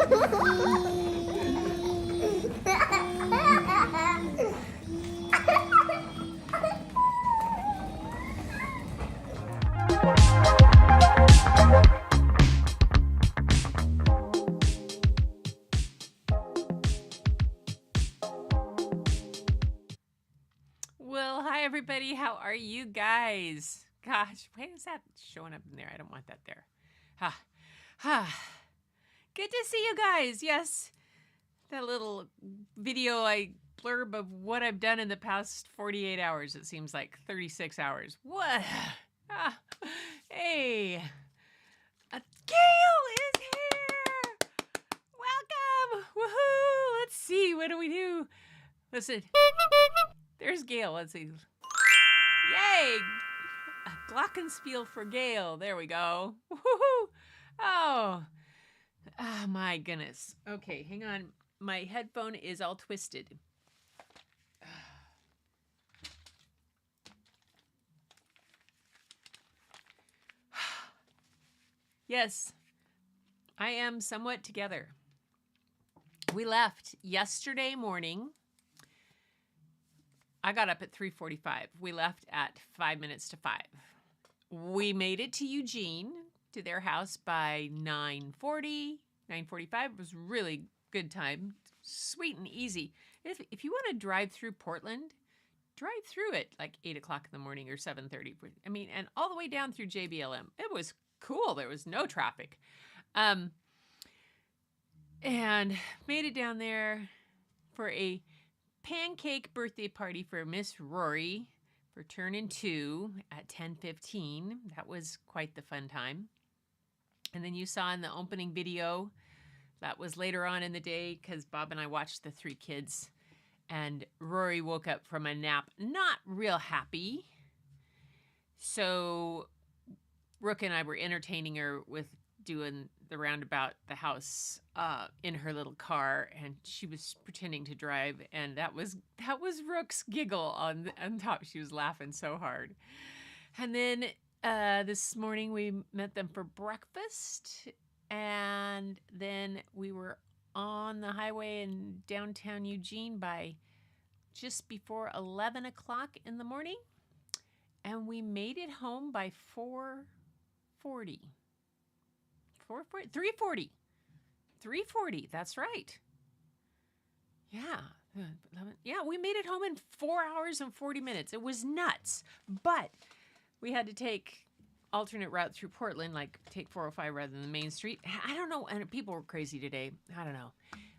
Well, hi everybody. How are you guys? Gosh, why is that showing up in there? I don't want that there. Ha. Ha. Good to see you guys. Yes. That little video I blurb of what I've done in the past 48 hours. It seems like 36 hours. What? Ah. Hey. Gail is here. Welcome. Woohoo. Let's see. What do we do? Listen. There's Gail. Let's see. Yay! A glockenspiel for Gail. There we go. Woohoo! Oh. Oh my goodness. Okay, hang on. My headphone is all twisted. Yes, I am somewhat together. We left yesterday morning. I got up at 3:45. We left at 5 minutes to 5. We made it to Eugene, to their house by 9:40, 9:45. It was really good time. Sweet and easy. If you want to drive through Portland, drive through it like 8 o'clock in the morning or 7:30. I mean, and all the way down through JBLM. It was cool. There was no traffic. And made it down there for a pancake birthday party for Miss Rory for turning 2 at 10:15. That was quite the fun time. And then you saw in the opening video, that was later on in the day because Bob and I watched the 3 kids. And Rory woke up from a nap not real happy. So Rook and I were entertaining her with doing the roundabout the house in her little car, and she was pretending to drive, and that was Rook's giggle on top. She was laughing so hard. And then this morning we met them for breakfast, and then we were on the highway in downtown Eugene by just before 11 o'clock in the morning, and we made it home by 4:40. 3:40. That's right. Yeah. Yeah, we made it home in 4 hours and 40 minutes. It was nuts. But we had to take alternate route through Portland, like take 405 rather than the main street. I don't know. And people were crazy today. I don't know.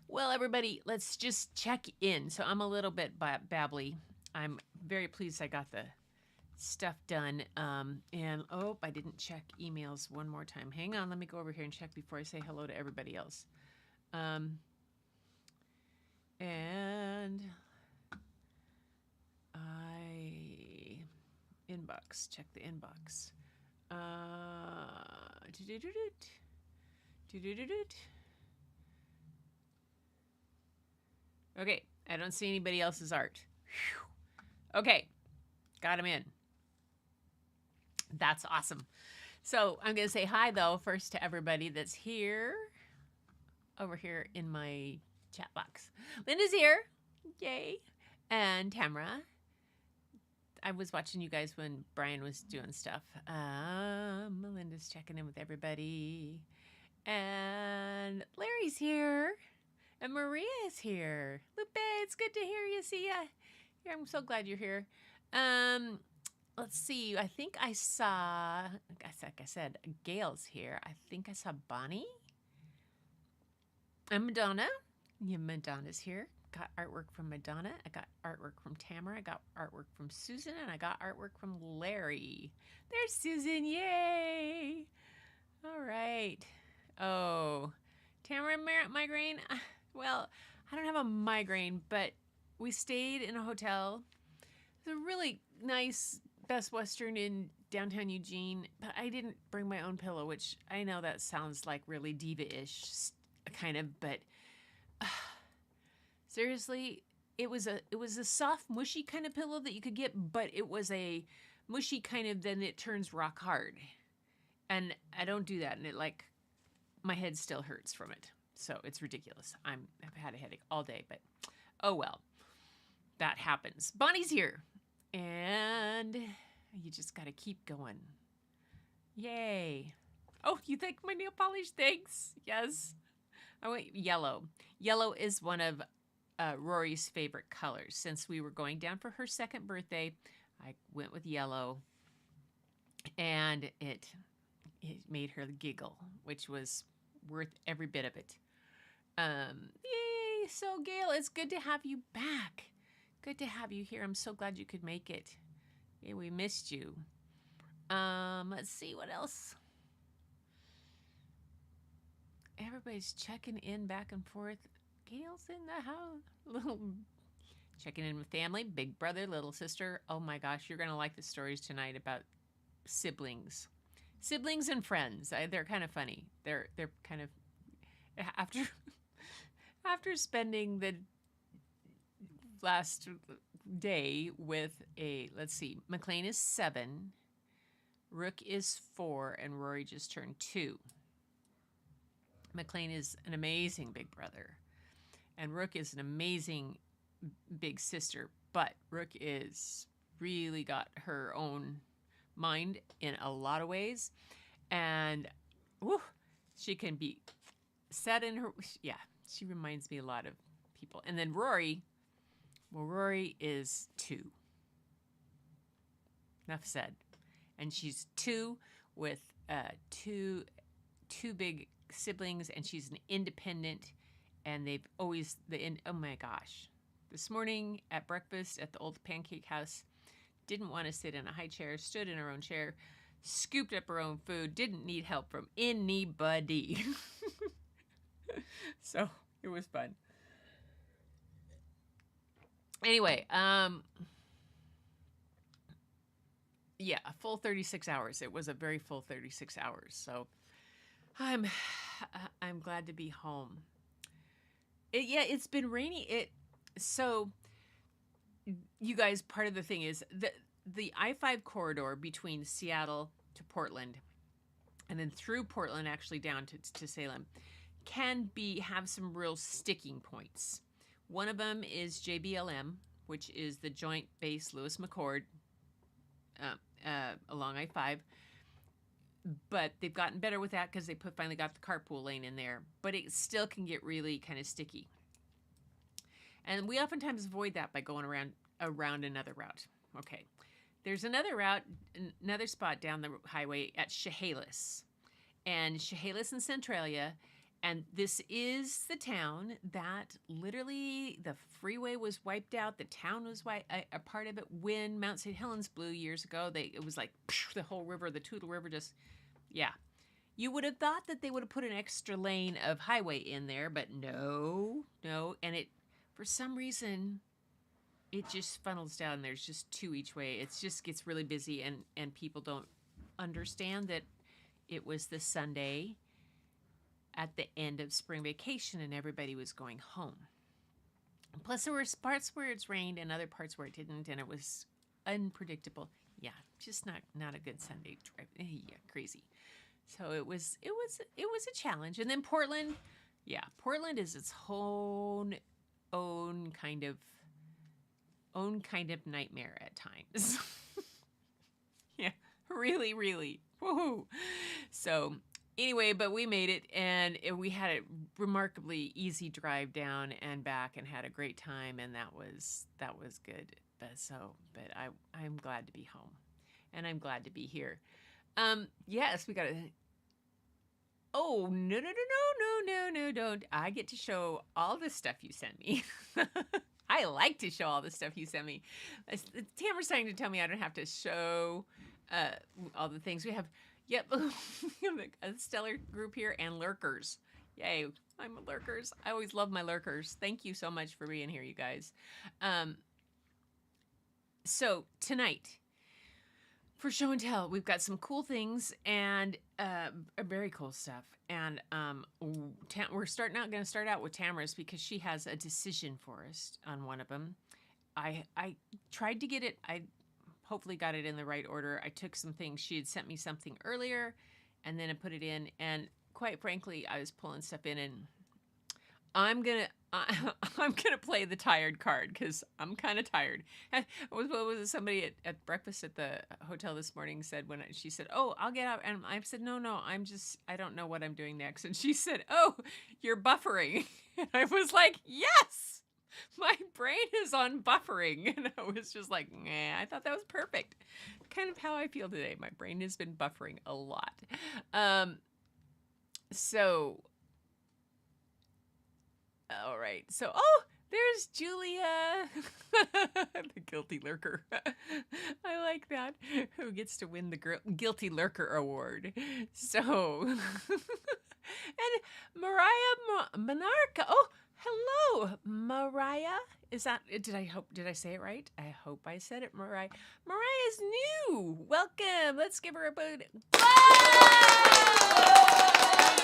Well, everybody, let's just check in. So I'm a little bit babbly. I'm very pleased I got the stuff done. And I didn't check emails one more time. Hang on, let me go over here and check before I say hello to everybody else. And inbox, check the inbox. Okay, I don't see anybody else's art. Whew. Okay, got him in. That's awesome. So I'm going to say hi, though, first to everybody that's here, over here in my chat box. Linda's here. Yay. And Tamara. I was watching you guys when Brian was doing stuff. Melinda's checking in with everybody. And Larry's here. And Maria is here. Lupe, it's good to hear you. See ya. Yeah, I'm so glad you're here. Let's see. I think I saw, like I said, Gail's here. I think I saw Bonnie. And Madonna. Yeah, Madonna's here. Got artwork from Madonna. I got artwork from Tamara. I got artwork from Susan. And I got artwork from Larry. There's Susan. Yay. All right. Oh, Tamara migraine. Well, I don't have a migraine, but we stayed in a hotel. It's a really nice Best Western in downtown Eugene, but I didn't bring my own pillow, which I know that sounds like really diva-ish, kind of, but seriously, it was a soft, mushy kind of pillow that you could get, but it was a mushy kind of, then it turns rock hard, and I don't do that, and it my head still hurts from it. So it's ridiculous. I've had a headache all day, but oh well. That happens. Bonnie's here. And you just got to keep going. Yay. Oh, you think my nail polish? Thanks. Yes. I went yellow. Yellow is one of Rory's favorite colors. Since we were going down for her second birthday, I went with yellow. And it made her giggle, which was worth every bit of it. Yay. So, Gail, it's good to have you back. Good to have you here. I'm so glad you could make it. Yeah, we missed you. Let's see what else. Everybody's checking in back and forth. Gail's in the house. Little checking in with family, big brother, little sister. Oh my gosh, you're gonna like the stories tonight about siblings, siblings and friends. They're kind of funny. They're kind of after spending the last day with let's see, McLean is 7, Rook is 4, and Rory just turned 2. McLean is an amazing big brother, and Rook is an amazing big sister, but Rook is really got her own mind in a lot of ways, and she can be set in her, she reminds me a lot of people. And then Rory, well, Rory is 2. Enough said. And she's 2 with two big siblings, and she's an independent, and they've always, oh my gosh. This morning at breakfast at the old pancake house, didn't want to sit in a high chair, stood in her own chair, scooped up her own food, didn't need help from anybody. So it was fun. Anyway, yeah, a full 36 hours. It was a very full 36 hours. So I'm glad to be home. It's been rainy. So you guys, part of the thing is the I-5 corridor between Seattle to Portland, and then through Portland actually down to Salem, can have some real sticking points. One of them is JBLM, which is the Joint Base Lewis McChord along I-5. But they've gotten better with that because they finally got the carpool lane in there. But it still can get really kind of sticky. And we oftentimes avoid that by going around another route. Okay. There's another route, another spot down the highway at Chehalis. And Chehalis and Centralia. And this is the town that literally the freeway was wiped out. The town was a part of it when Mount St. Helens blew years ago. It was like the whole river, the Toutle River, just, yeah. You would have thought that they would have put an extra lane of highway in there, but no. And for some reason, it just funnels down. There's just 2 each way. It just gets really busy, and people don't understand that it was the Sunday at the end of spring vacation and everybody was going home. Plus there were parts where it's rained and other parts where it didn't, and it was unpredictable. Yeah, just not a good Sunday drive. Yeah, crazy. So it was a challenge. And then Portland, Portland is its own kind of nightmare at times. Yeah, really, really. Woohoo. So anyway, but we made it, and we had a remarkably easy drive down and back, and had a great time, and that was good. But I'm glad to be home, and I'm glad to be here. Yes, we got to. Oh no, don't! I get to show all the stuff you sent me. I like to show all the stuff you sent me. Tamara's starting to tell me I don't have to show all the things we have. Yep, a stellar group here, and lurkers. Yay, I'm a lurkers. I always love my lurkers. Thank you so much for being here, you guys. So tonight, for show and tell, we've got some cool things and very cool stuff. And we're going to start out with Tamara's because she has a decision for us on one of them. I tried to get it. I hopefully got it in the right order. I took some things. She had sent me something earlier, and then I put it in. And quite frankly, I was pulling stuff in, and I'm gonna I'm gonna play the tired card because I'm kind of tired. What was it? Somebody at breakfast at the hotel this morning said she said, "Oh, I'll get out," and I said, "No, I don't know what I'm doing next." And she said, "Oh, you're buffering," and I was like, "Yes." My brain is on buffering. And I was just like, nah, I thought that was perfect. Kind of how I feel today. My brain has been buffering a lot. So, all right. So, oh, there's Julia, the guilty lurker. I like that. Who gets to win the guilty lurker award? So, and Mariah Monarca. Oh, hello, Mariah. Is that? Did I say it right? I hope I said it, Mariah. Mariah's new. Welcome. Let's give her a big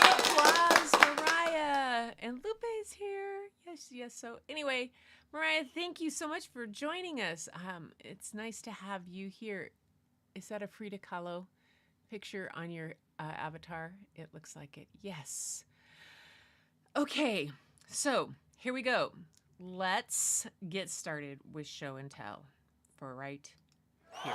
applause, Mariah. And Lupe's here. Yes. So anyway, Mariah, thank you so much for joining us. It's nice to have you here. Is that a Frida Kahlo picture on your avatar? It looks like it. Yes. Okay, so here we go. Let's get started with show and tell for right here.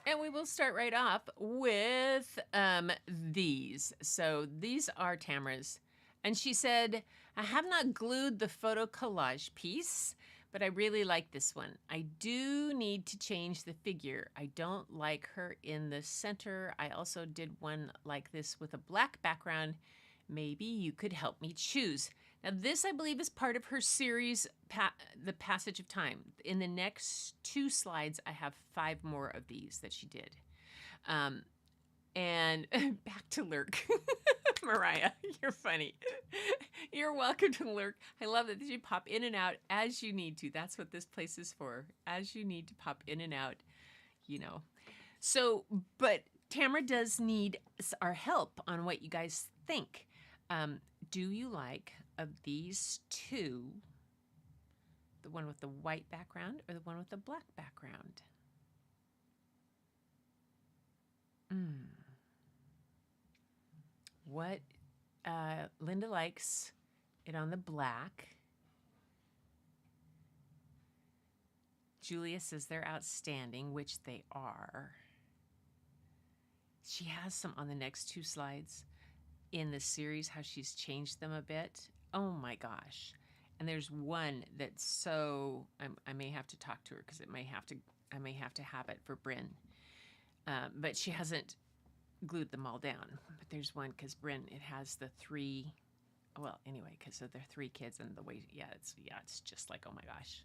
And we will start right off with these. So these are Tamara's. And she said, I have not glued the photo collage piece, but I really like this one. I do need to change the figure. I don't like her in the center. I also did one like this with a black background. Maybe you could help me choose. Now this, I believe, is part of her series, The Passage of Time. In the next 2 slides, I have 5 more of these that she did. And back to Lurk. Mariah, you're funny. You're welcome to Lurk. I love that you pop in and out as you need to. That's what this place is for. As you need to pop in and out, you know. So, but Tamara does need our help on what you guys think. Do you like of these 2, the one with the white background or the one with the black background? What Linda likes it on the black. Julia says they're outstanding, which they are. She has some on the next 2 slides in the series, how she's changed them a bit. Oh my gosh. And there's one that's so, I may have to talk to her because I may have to have it for Bryn. But she hasn't glued them all down. But there's one because Bryn, it has the 3, well, anyway, because of their 3 kids and the way, it's just like, oh my gosh.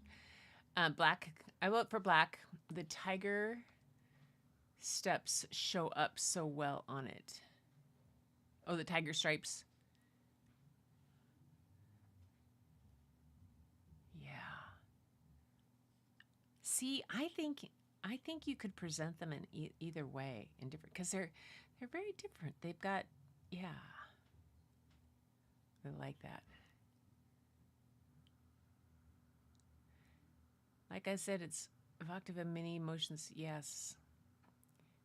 Black, I vote for black. The tiger steps show up so well on it. Oh, the tiger stripes. Yeah. See, I think you could present them in either way, in different, because they're very different. They've got, yeah. I like that. Like I said, it's evocative of many emotions. Yes.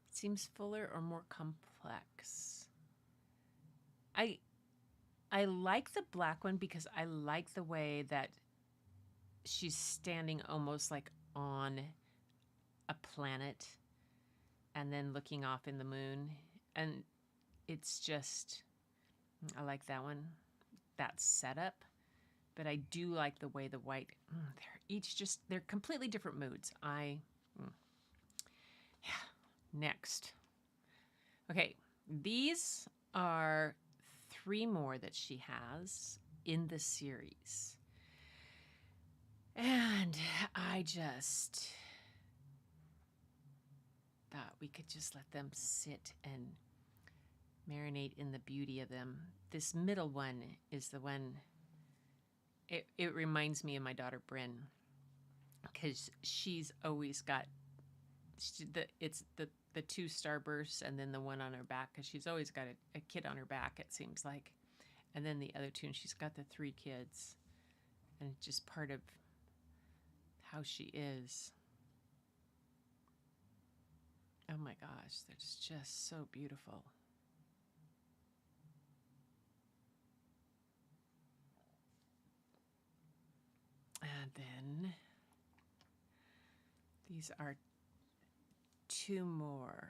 It seems fuller or more complex. I like the black one because I like the way that she's standing almost like on a planet and then looking off in the moon. And it's just, I like that one, that setup. But I do like the way the white, they're completely different moods. Next. Okay, these are 3 more that she has in the series. And I just thought we could just let them sit and marinate in the beauty of them. This middle one is the one, it reminds me of my daughter Bryn, because she's always got the 2 starbursts and then the one on her back, because she's always got a kid on her back, it seems like. And then the other 2, and she's got the 3 kids. And it's just part of how she is. Oh my gosh, that's just so beautiful. And then these are 2 more.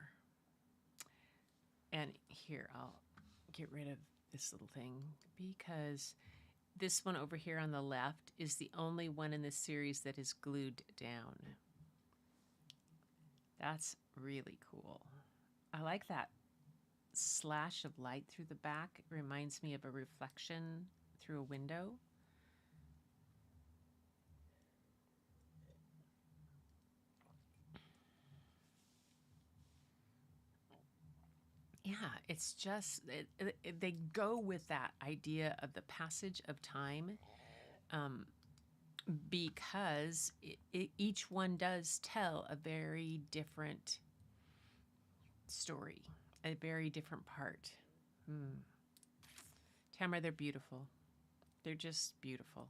And here, I'll get rid of this little thing because this one over here on the left is the only one in this series that is glued down. That's really cool. I like that slash of light through the back. It reminds me of a reflection through a window. Yeah, it's just, they go with that idea of the passage of time, because each one does tell a very different story, a very different part. Tamara, they're beautiful. They're just beautiful.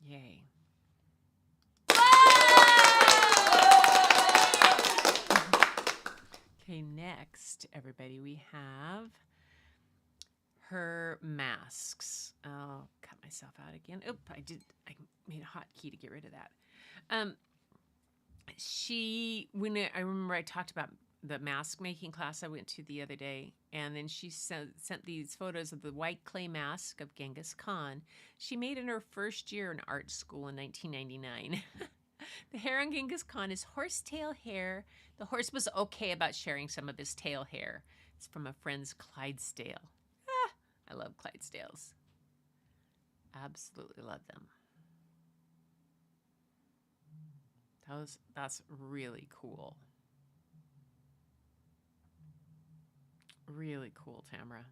Yay. Okay, next, everybody, we have her masks. I'll cut myself out again. Oop, I made a hotkey to get rid of that. I remember I talked about the mask making class I went to the other day, and then she sent these photos of the white clay mask of Genghis Khan. She made in her first year in art school in 1999. The hair on Genghis Khan is horsetail hair. The horse was okay about sharing some of his tail hair. It's from a friend's Clydesdale. I love Clydesdales. Absolutely love them. That's really cool. Really cool, Tamara.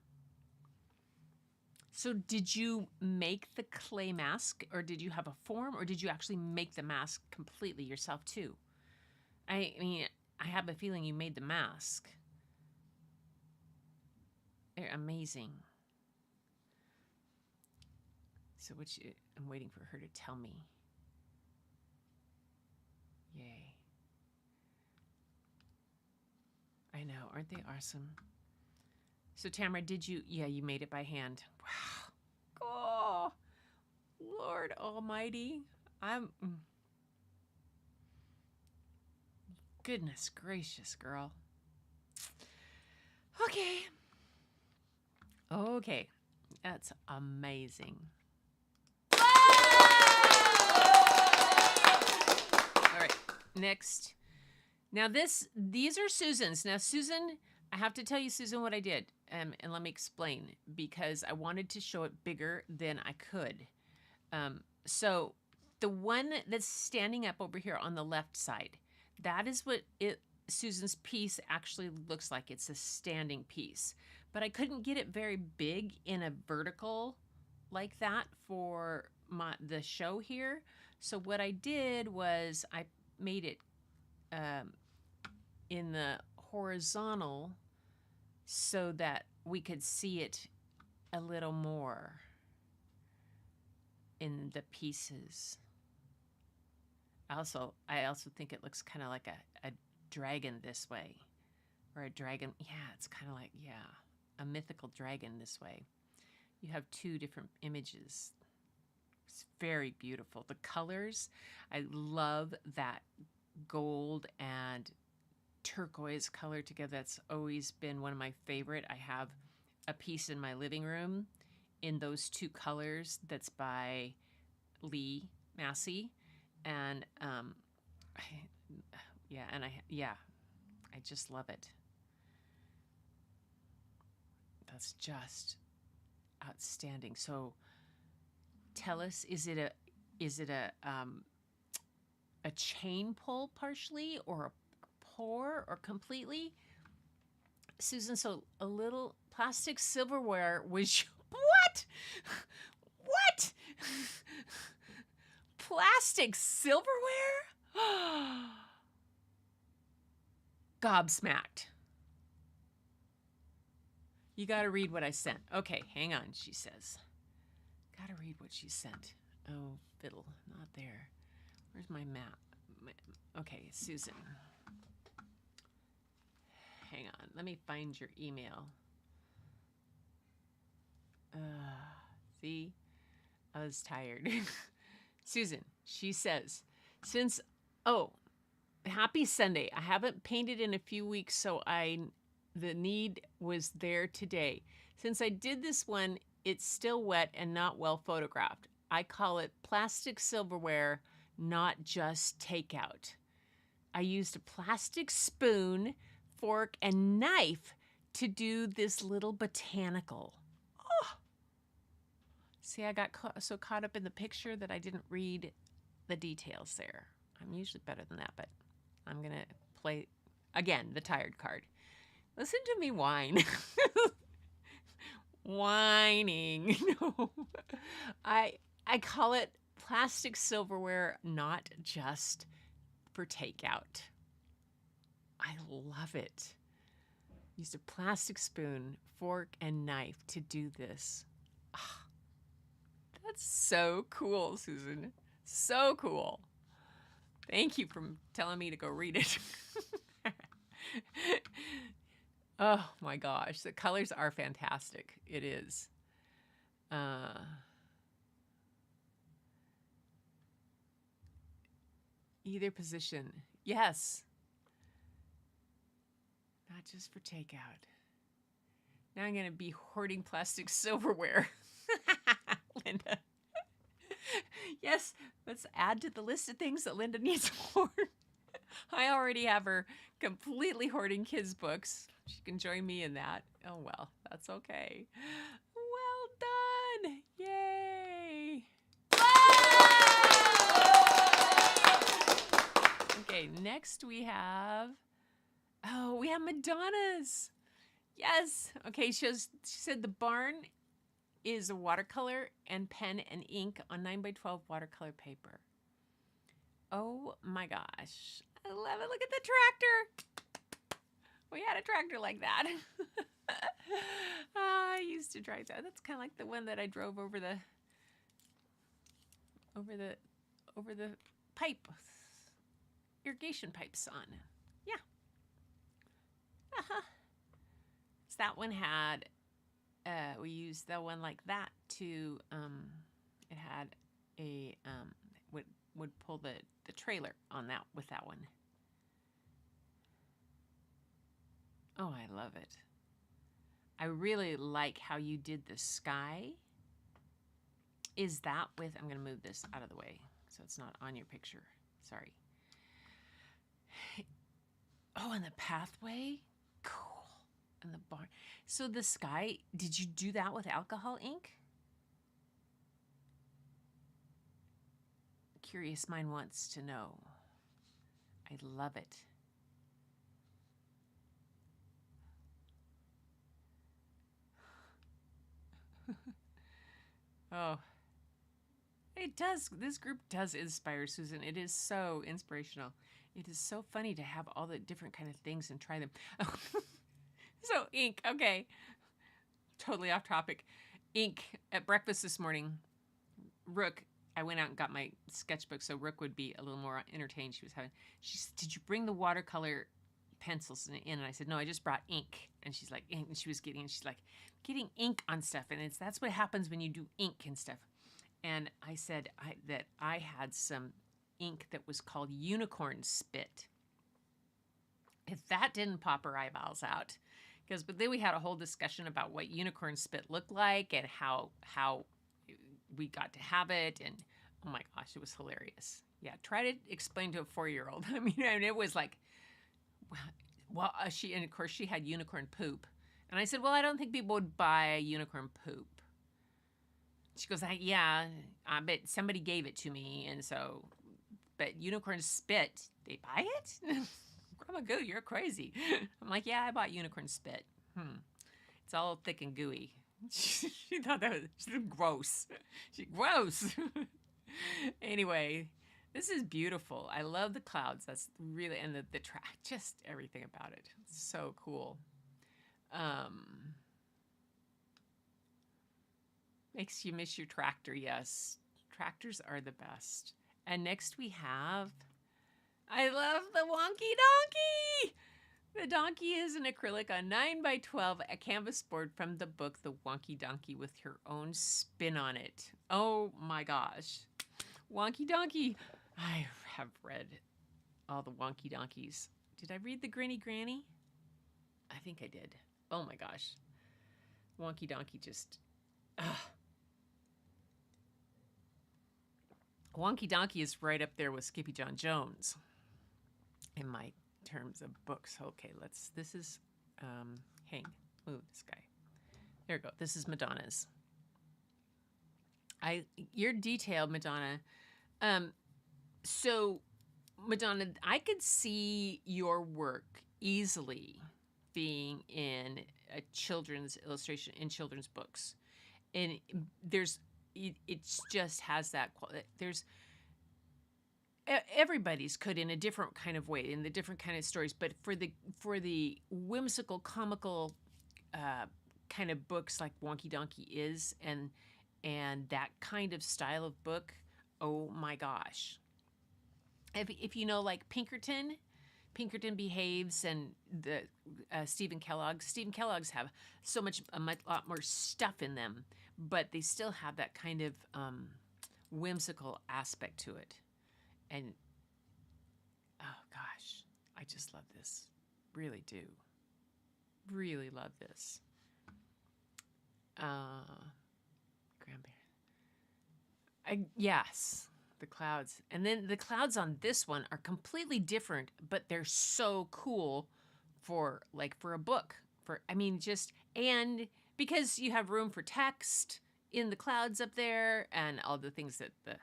So did you make the clay mask, or did you have a form, or did you actually make the mask completely yourself too? I mean, I have a feeling you made the mask. They're amazing. So I'm waiting for her to tell me. Yay. I know, aren't they awesome? So Tamara, you made it by hand. Wow. Oh, Lord Almighty. Goodness gracious, girl. Okay. That's amazing. All right, next. Now these are Susan's. Now Susan, I have to tell you, Susan, what I did, and let me explain, because I wanted to show it bigger than I could. So the one that's standing up over here on the left side, that is what Susan's piece actually looks like. It's a standing piece, but I couldn't get it very big in a vertical like that for the show here. So what I did was I made it in the horizontal so that we could see it a little more in the pieces. I also think it looks kind of like a dragon this way, or a dragon. Yeah, it's kind of like, a mythical dragon this way. You have 2 different images. It's very beautiful. The colors, I love that gold and turquoise color together. That's always been one of my favorite. I have a piece in my living room in those 2 colors that's by Lee Massey, and I just love it. That's just outstanding. So tell us, is it a chain pull partially, or a pour, or completely? Susan, so a little plastic silverware was what? What? Plastic silverware? Gobsmacked. You got to read what I sent. Okay, hang on, she says. Got to read what she sent. Oh, fiddle, not there. Where's my map? Okay, Susan. Hang on, let me find your email. See, I was tired. Susan, she says, happy Sunday. I haven't painted in a few weeks, so the need was there today. Since I did this one, it's still wet and not well photographed. I call it plastic silverware, not just takeout. I used a plastic spoon, fork, and knife to do this little botanical. Oh. See, I got so caught up in the picture that I didn't read the details there. I'm usually better than that, but I'm going to play, again, the tired card. Listen to me whine. Whining. No. I call it plastic silverware, not just for takeout. I love it. Used a plastic spoon, fork, and knife to do this. Oh, that's so cool, Susan. So cool. Thank you for telling me to go read it. Oh my gosh, the colors are fantastic. It is. Either position. Yes. Not just for takeout. Now I'm going to be hoarding plastic silverware. Linda. Yes, let's add to the list of things that Linda needs to hoard. I already have her completely hoarding kids' books. She can join me in that. Oh, well, that's okay. Well done. Yay. Okay, next we have Madonna's. Yes. Okay, she said the barn is a watercolor and pen and ink on 9x12 watercolor paper. Oh my gosh. I love it. Look at the tractor. We had a tractor like that. I used to drive that. That's kind of like the one that I drove over the pipe, irrigation pipes on. Yeah. Uh-huh. So that one had, we used the one like that to, it had a, would pull the trailer on that with that one. Oh, I love it. I really like how you did the sky. Is that with, I'm going to move this out of the way so it's not on your picture. Sorry. Oh, and the pathway? Cool. And the barn. So the sky, did you do that with alcohol ink? Curious mind wants to know. I love it. Oh, it does. This group does inspire, Susan. It is so inspirational. It is so funny to have all the different kind of things and try them. So ink, okay. Totally off topic. Ink at breakfast this morning. Rook, I went out and got my sketchbook so Rook would be a little more entertained. She said, did you bring the watercolor pencils in? And I said, no, I just brought ink. And she's like, and she's like, getting ink on stuff. And that's what happens when you do ink and stuff. And I said that I had some ink that was called unicorn spit. If that didn't pop her eyeballs out, but then we had a whole discussion about what unicorn spit looked like and how we got to have it. And oh my gosh, it was hilarious. Yeah, try to explain to a 4-year-old. I mean, it was like, well, and of course she had unicorn poop. And I said, well, I don't think people would buy unicorn poop. She goes, yeah, I bet somebody gave it to me. And so, but unicorn spit, they buy it? Grandma Goo, you're crazy. I'm like, yeah, I bought unicorn spit. It's all thick and gooey. She thought that was gross. Gross. Anyway, this is beautiful. I love the clouds. That's really, and the track, just everything about it. It's so cool. Makes you miss your tractor, yes. tractors are the best. And next we have, I love the wonky donkey. The donkey is an acrylic on 9x12, a canvas board from the book The Wonky Donkey with your own spin on it. Oh my gosh. Wonky Donkey. I have read all the Wonky Donkeys. Did I read the Grinny Granny? I think I did. Oh my gosh. Wonky Donkey just... Wonky Donkey is right up there with Skippy John Jones in my terms of books. Okay, this is, move this guy. There we go. This is Madonna's. You're detailed, Madonna. So Madonna, I could see your work easily being in a children's illustration, in children's books. And it just has that quality. Everybody's could in a different kind of way, in the different kind of stories, but for the whimsical, comical kind of books like Wonky Donkey is, and that kind of style of book, oh my gosh. If you know, like Pinkerton Behaves, and the Stephen Kellogg's have a lot more stuff in them, but they still have that kind of whimsical aspect to it. And oh gosh, I just love this. Really do. Really love this. Yes, the clouds. And then the clouds on this one are completely different, but they're so cool for a book. And because you have room for text in the clouds up there, and all the things that the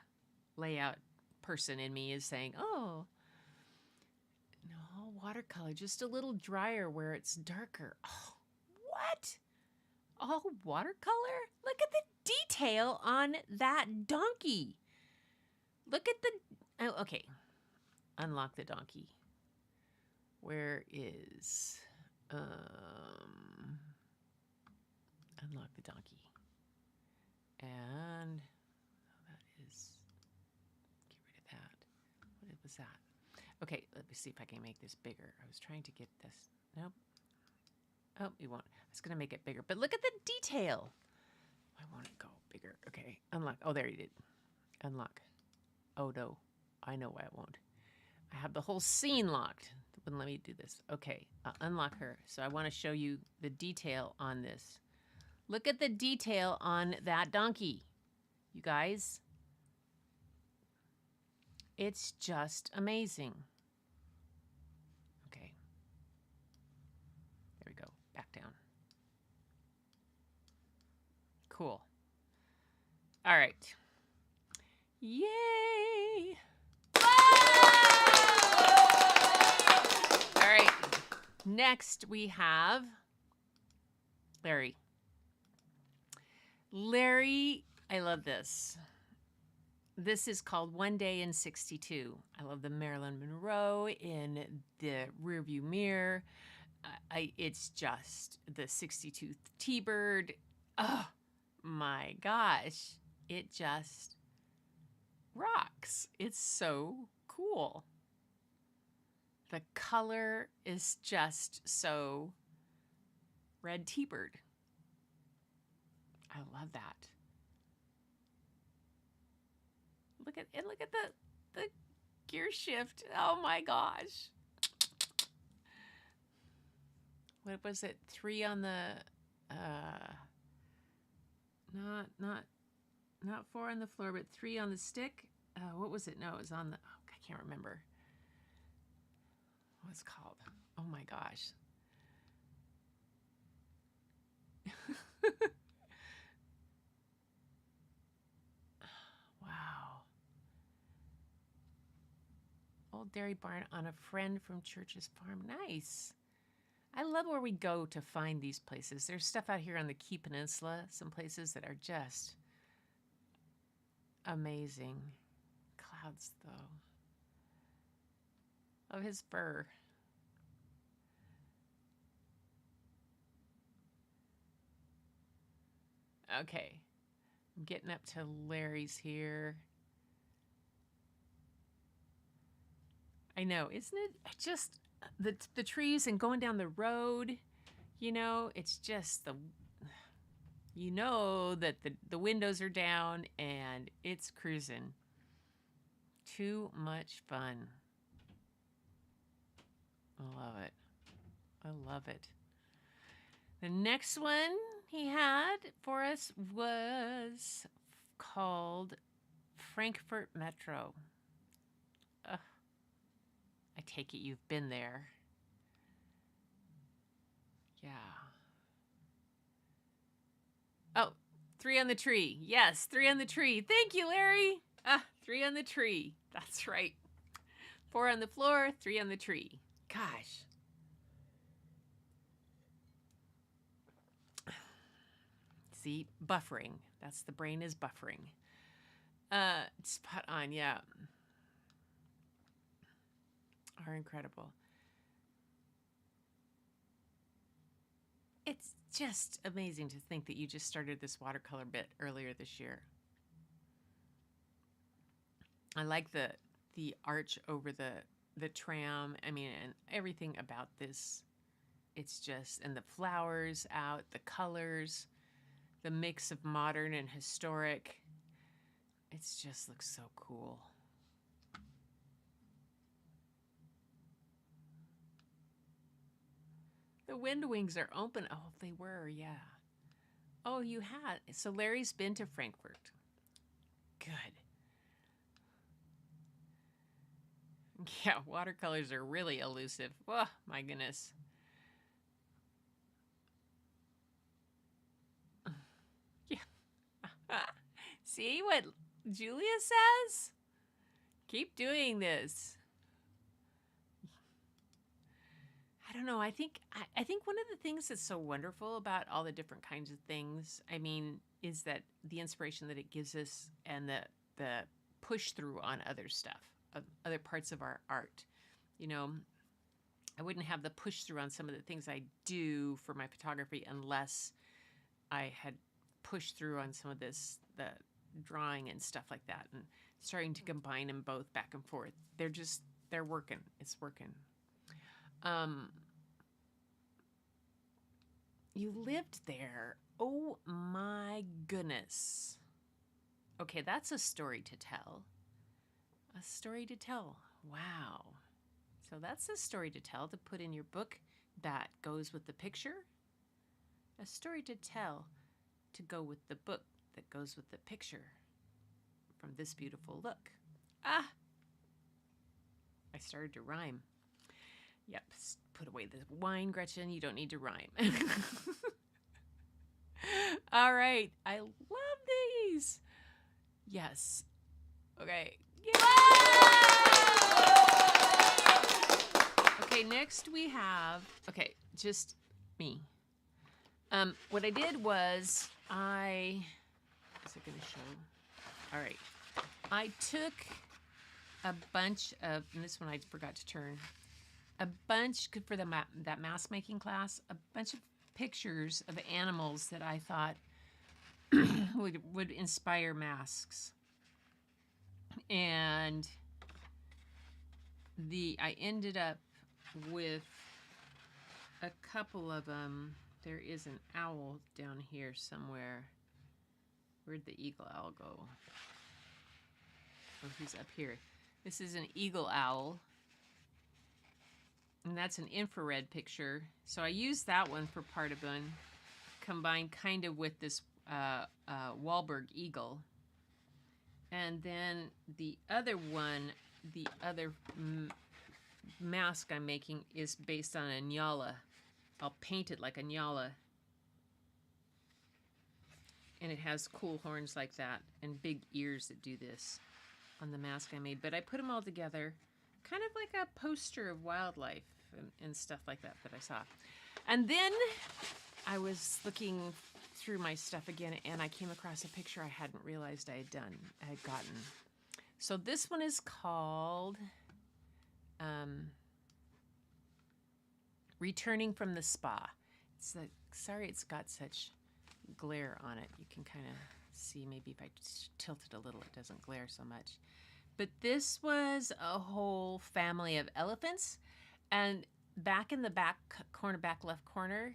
layout person in me is saying, oh, no, watercolor, just a little drier where it's darker. Oh, what? Oh, watercolor? Look at the detail on that donkey. Look at okay. Unlock the donkey. Where is, unlock the donkey. And that is, get rid of that. What was that? Okay, let me see if I can make this bigger. I was trying to get this. Nope. Oh, you won't. I was going to make it bigger. But look at the detail. Why won't it go bigger? Okay, unlock. Oh, there you did. Unlock. Oh, no. I know why it won't. I have the whole scene locked. Wouldn't let me do this. Okay, I'll unlock her. So I want to show you the detail on this. Look at the detail on that donkey, you guys. It's just amazing. Okay. There we go. Back down. Cool. All right. Yay! All right. Next we have Larry. Larry, I love this. This is called One Day in 62. I love the Marilyn Monroe in the rearview mirror. It's just the 62 T-Bird. Oh my gosh. It just rocks. It's so cool. The color is just so red T-Bird. I love that. Look at it. Look at the gear shift. Oh my gosh. What was it? 3 on the not 4 on the floor, but 3 on the stick. What was it? No, it was on the, oh, I can't remember. What's it called? Oh my gosh. Wow. Old dairy barn on a friend from Church's farm. Nice. I love where we go to find these places. There's stuff out here on the Key Peninsula, some places that are just amazing. Clouds, though. Of his fur. Okay. I'm getting up to Larry's here. I know, isn't it? Just the trees and going down the road, it's just that the windows are down and it's cruising. Too much fun. I love it. I love it. The next one he had for us was called Frankfurt Metro. I take it you've been there. Yeah. Oh, 3 on the tree. Yes, 3 on the tree. Thank you, Larry. 3 on the tree. That's right. 4 on the floor, 3 on the tree. Gosh. See, buffering. That's the brain is buffering. Spot on, yeah. Are incredible. It's just amazing to think that you just started this watercolor bit earlier this year. I like the arch over the tram. I mean, and everything about this. It's just, and the flowers out, the colors, the mix of modern and historic. It just looks so cool. The wind wings are open. Oh, they were, yeah. Oh, you had. So Larry's been to Frankfurt. Good. Yeah, watercolors are really elusive. Oh, my goodness. Yeah. See what Julia says? Keep doing this. I don't know. I think one of the things that's so wonderful about all the different kinds of things, I mean, is that the inspiration that it gives us and the push through on other stuff, other parts of our art. I wouldn't have the push through on some of the things I do for my photography unless I had pushed through on some of the drawing and stuff like that, and starting to combine them both back and forth. They're working. It's working. You lived there. Oh my goodness. Okay, that's a story to tell. A story to tell. Wow. So that's a story to tell to put in your book that goes with the picture. A story to tell to go with the book that goes with the picture from this beautiful look. I started to rhyme. Yep, put away the wine, Gretchen. You don't need to rhyme. All right. I love these. Yes. Okay. Yay! Okay, next we have, just me. What I did was is it going to show? All right. I took a bunch of, and this one I forgot to turn, a bunch for that mask making class, a bunch of pictures of animals that I thought would inspire masks. And I ended up with a couple of them. There is an owl down here somewhere. Where'd the eagle owl go? Oh, he's up here. This is an eagle owl. And that's an infrared picture. So I used that one for part of one, combined kind of with this Wahlberg eagle. And then the other one, the other mask I'm making is based on a Nyala. I'll paint it like a Nyala. And it has cool horns like that and big ears that do this on the mask I made. But I put them all together, kind of like a poster of wildlife and stuff like that I saw. And then I was looking through my stuff again, and I came across a picture I hadn't realized I had gotten. So this one is called Returning from the Spa. Sorry it's got such glare on it. You can kind of see, maybe if I tilt it a little, it doesn't glare so much. But this was a whole family of elephants. And back in the back corner, back left corner,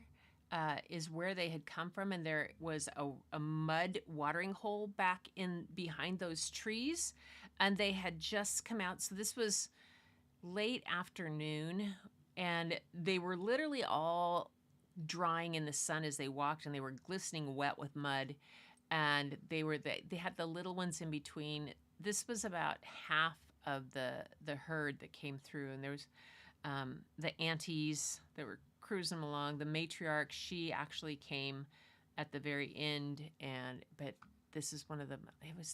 is where they had come from. And there was a mud watering hole back in behind those trees. And they had just come out. So this was late afternoon. And they were literally all drying in the sun as they walked. And they were glistening wet with mud. And they had the little ones in between. This was about half of the herd that came through, and there was the aunties that were cruising along. The matriarch, she actually came at the very end, but this is one of them.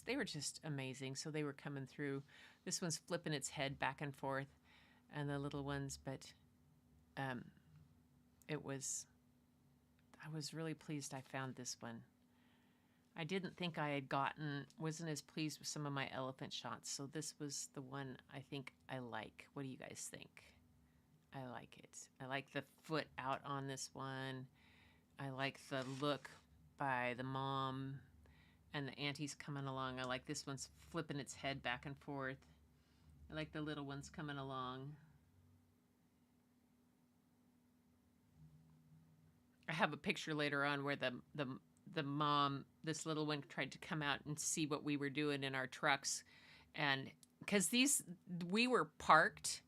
They were just amazing. So they were coming through. This one's flipping its head back and forth, and the little ones. But I was really pleased I found this one. I didn't think wasn't as pleased with some of my elephant shots, so this was the one I think I like. What do you guys think? I like it. I like the foot out on this one. I like the look by the mom and the aunties coming along. I like this one's flipping its head back and forth. I like the little ones coming along. I have a picture later on where the mom, this little one, tried to come out and see what we were doing in our trucks. And because we were parked,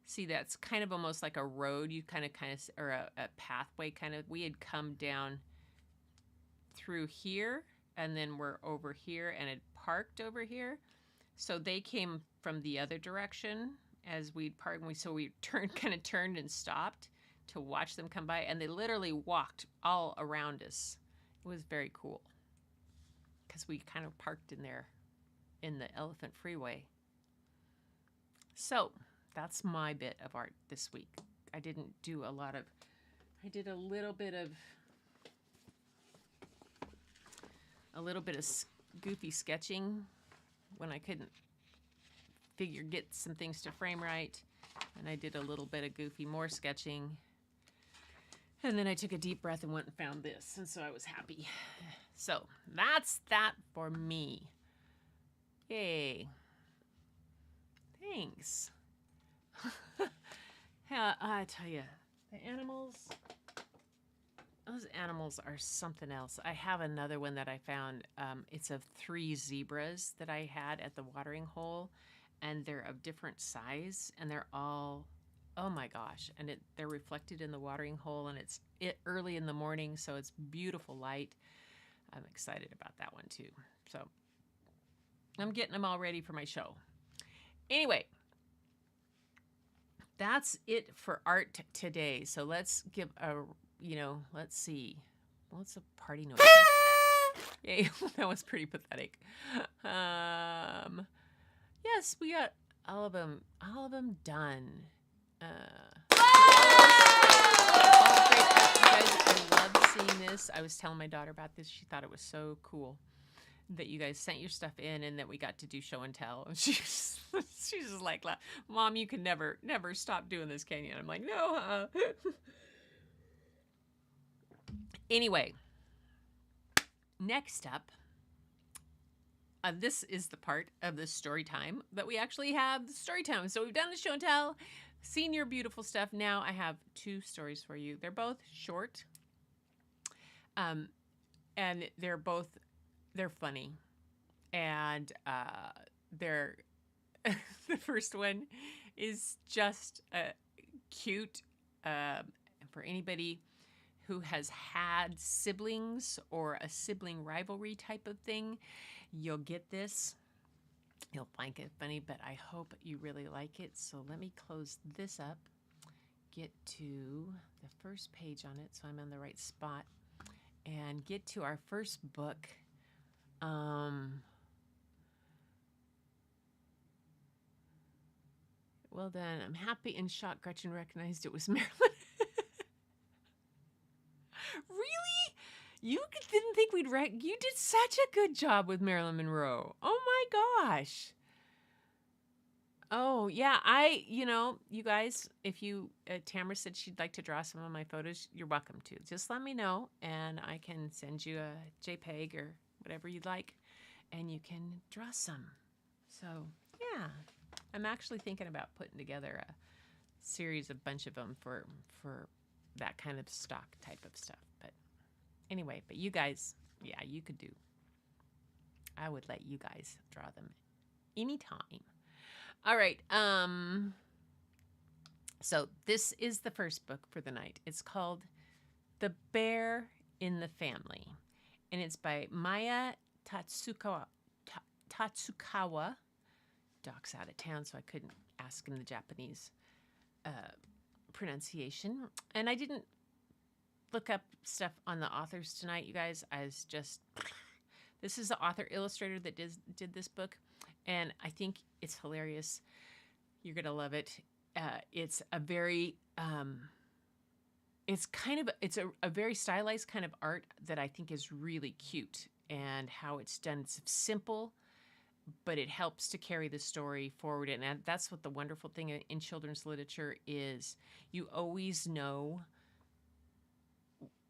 see, that's kind of almost like a road, you kind of, or a pathway kind of. We had come down through here, and then we're over here and had parked over here. So they came from the other direction as we'd parked. So we turned and stopped to watch them come by. And they literally walked all around us. It was very cool because we kind of parked in there in the Elephant Freeway. So that's my bit of art this week. I didn't do a lot of, I did a little bit of goofy sketching when I couldn't get some things to frame right. And I did a little bit of more sketching. And then I took a deep breath and went and found this. And so I was happy. So that's that for me. Yay. Thanks. Yeah, I tell you, those animals are something else. I have another one that I found. It's of 3 zebras that I had at the watering hole. And they're of different size. And they're all... oh my gosh, and they're reflected in the watering hole, and it's early in the morning, so it's beautiful light. I'm excited about that one too. So I'm getting them all ready for my show. Anyway, that's it for art today. So let's give let's see. What's a party noise? Yay, that was pretty pathetic. Yes, we got all of them done. I love seeing this. I was telling my daughter about this. She thought it was so cool that you guys sent your stuff in and that we got to do show and tell. And she's just like, Mom, you can never stop doing this, can you? And I'm like, no. Anyway, next up, this is the part of the story time that we actually have the story time. So we've done the show and tell, seen your beautiful stuff. Now I have 2 stories for you. They're both short. And they're funny. And they're the first one is just cute for anybody who has had siblings or a sibling rivalry type of thing. You'll get this. You'll find it funny, but I hope you really like it. So let me close this up, get to the first page on it so I'm on the right spot, and get to our first book. Well done. I'm happy and shocked Gretchen recognized it was Marilyn. Really? You didn't think we'd you did such a good job with Marilyn Monroe. Oh my gosh. Oh, yeah. You guys, if Tamara said she'd like to draw some of my photos, you're welcome to. Just let me know and I can send you a JPEG or whatever you'd like and you can draw some. So, yeah. I'm actually thinking about putting together a series, a bunch of them for that kind of stock type of stuff. But anyway, but you guys, yeah, you could do. I would let you guys draw them anytime. All right. So this is the first book for the night. It's called The Bear in the Family, and it's by Maya Tatsukawa. Tatsukawa. Doc's out of town, so I couldn't ask him the Japanese pronunciation. And I didn't look up stuff on the authors tonight, you guys. I was just, this is the author illustrator that did this book, and I think it's hilarious. You're gonna love it. It's a very it's a very stylized kind of art that I think is really cute, and how it's done. It's simple, but it helps to carry the story forward. And that's what the wonderful thing in children's literature is. You always know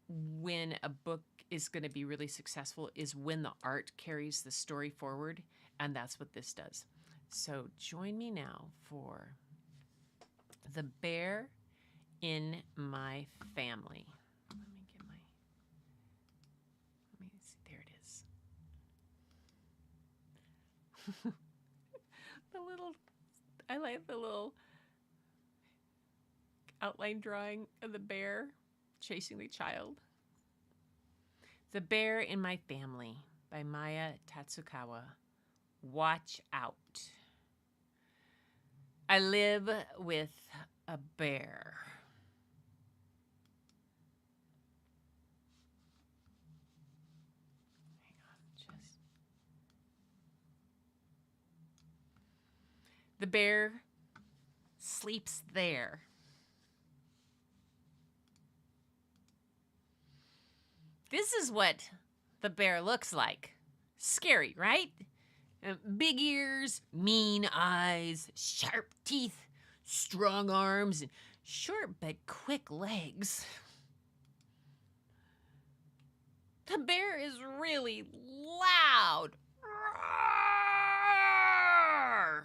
when a book is going to be really successful is when the art carries the story forward, and that's what this does. So join me now for The Bear in My Family. Let me see, there it is. I like the little outline drawing of the bear chasing the child. The Bear in My Family by Maya Tatsukawa. Watch out. I live with a bear. Hang on, The bear sleeps there. This is what the bear looks like. Scary, right? Big ears, mean eyes, sharp teeth, strong arms, and short but quick legs. The bear is really loud. Roar!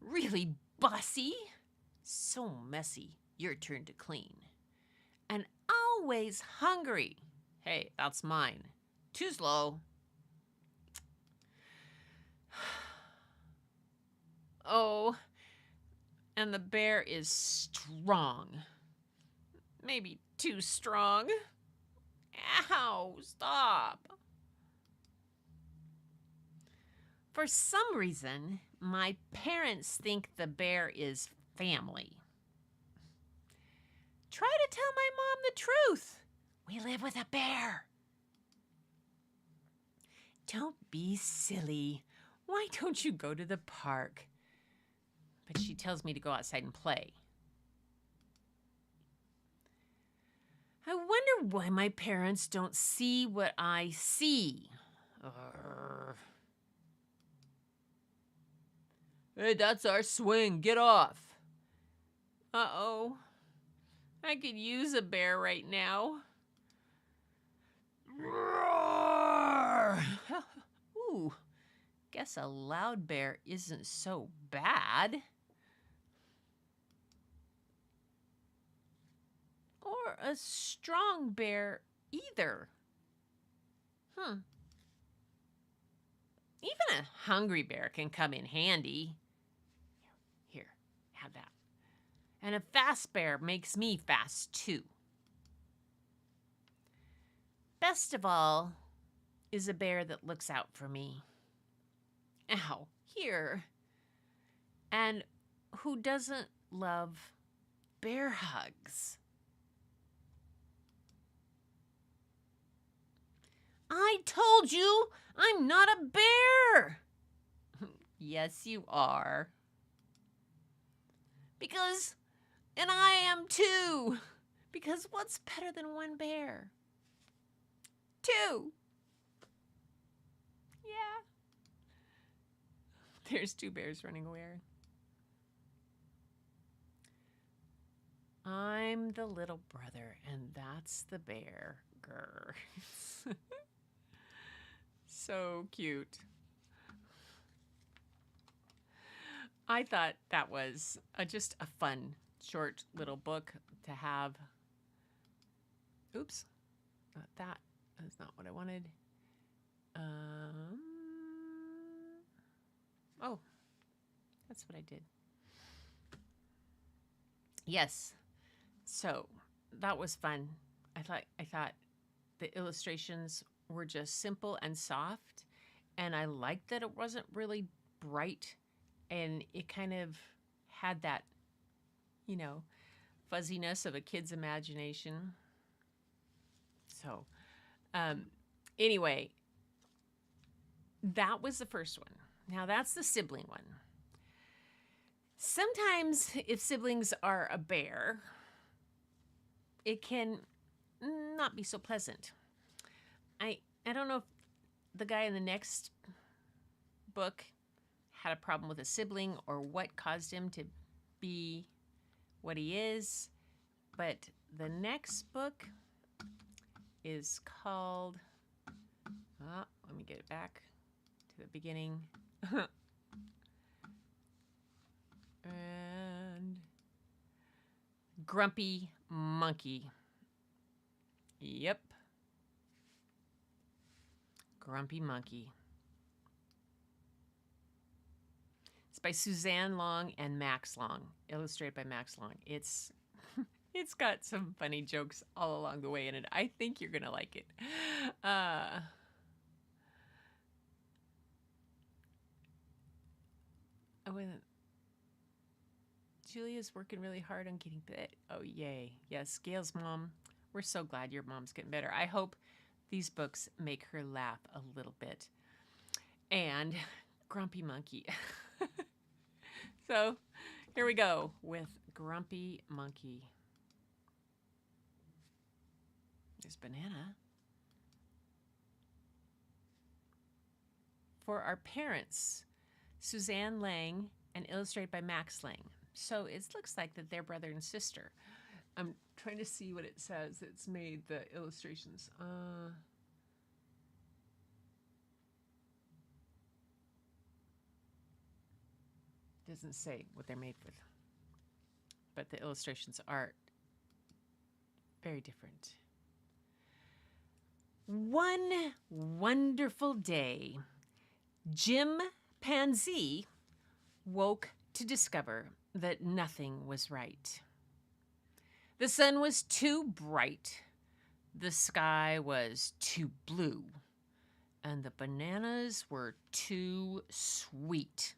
Really bossy. So messy. Your turn to clean. And always hungry. Hey, that's mine. Too slow. Oh, and the bear is strong. Maybe too strong. Ow, stop. For some reason, my parents think the bear is family. Try to tell my mom the truth. We live with a bear. Don't be silly. Why don't you go to the park? But she tells me to go outside and play. I wonder why my parents don't see what I see. Hey, that's our swing. Get off. Uh-oh. I could use a bear right now. Roar! Ooh, guess a loud bear isn't so bad. Or a strong bear either. Even a hungry bear can come in handy. Here, have that. And a fast bear makes me fast too. Best of all is a bear that looks out for me. Ow, here. And who doesn't love bear hugs? I told you I'm not a bear. Yes, you are. And I am too. Because what's better than one bear? Two. Yeah. There's two bears running away. I'm the little brother, and that's the bear. Grr. So cute. I thought that was just a fun, short little book to have. Oops, not that. That's not what I wanted. Oh, that's what I did. Yes. So that was fun. I thought the illustrations were just simple and soft, and I liked that it wasn't really bright, and it kind of had that, you know, fuzziness of a kid's imagination. So, um, anyway, that was the first one. Now that's the sibling one. Sometimes, if siblings are a bear, it can not be so pleasant. I don't know if the guy in the next book had a problem with a sibling or what caused him to be what he is, but the next book is called, let me get it back to the beginning. And Grumpy Monkey. Yep. Grumpy Monkey. It's by Suzanne Long and Max Long, illustrated by Max Long. It's got some funny jokes all along the way in it. I think you're gonna like it. Julia's working really hard on getting better. Oh, yay. Yes, Gail's mom. We're so glad your mom's getting better. I hope these books make her laugh a little bit. And Grumpy Monkey. So here we go with Grumpy Monkey. There's Banana. For our parents, Suzanne Lang and illustrated by Max Lang. So it looks like that they're brother and sister. I'm trying to see what it says. It's made the illustrations. Doesn't say what they're made with, but the illustrations are very different. One wonderful day, Jim Pansy woke to discover that nothing was right. The sun was too bright, the sky was too blue, and the bananas were too sweet.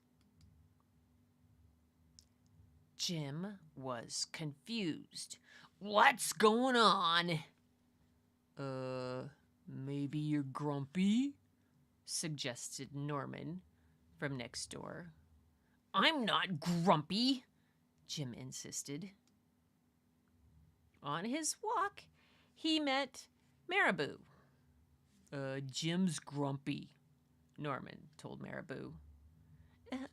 Jim was confused. What's going on? Maybe you're grumpy? Suggested Norman from next door. I'm not grumpy, Jim insisted. On his walk, he met Marabou. Jim's grumpy, Norman told Marabou.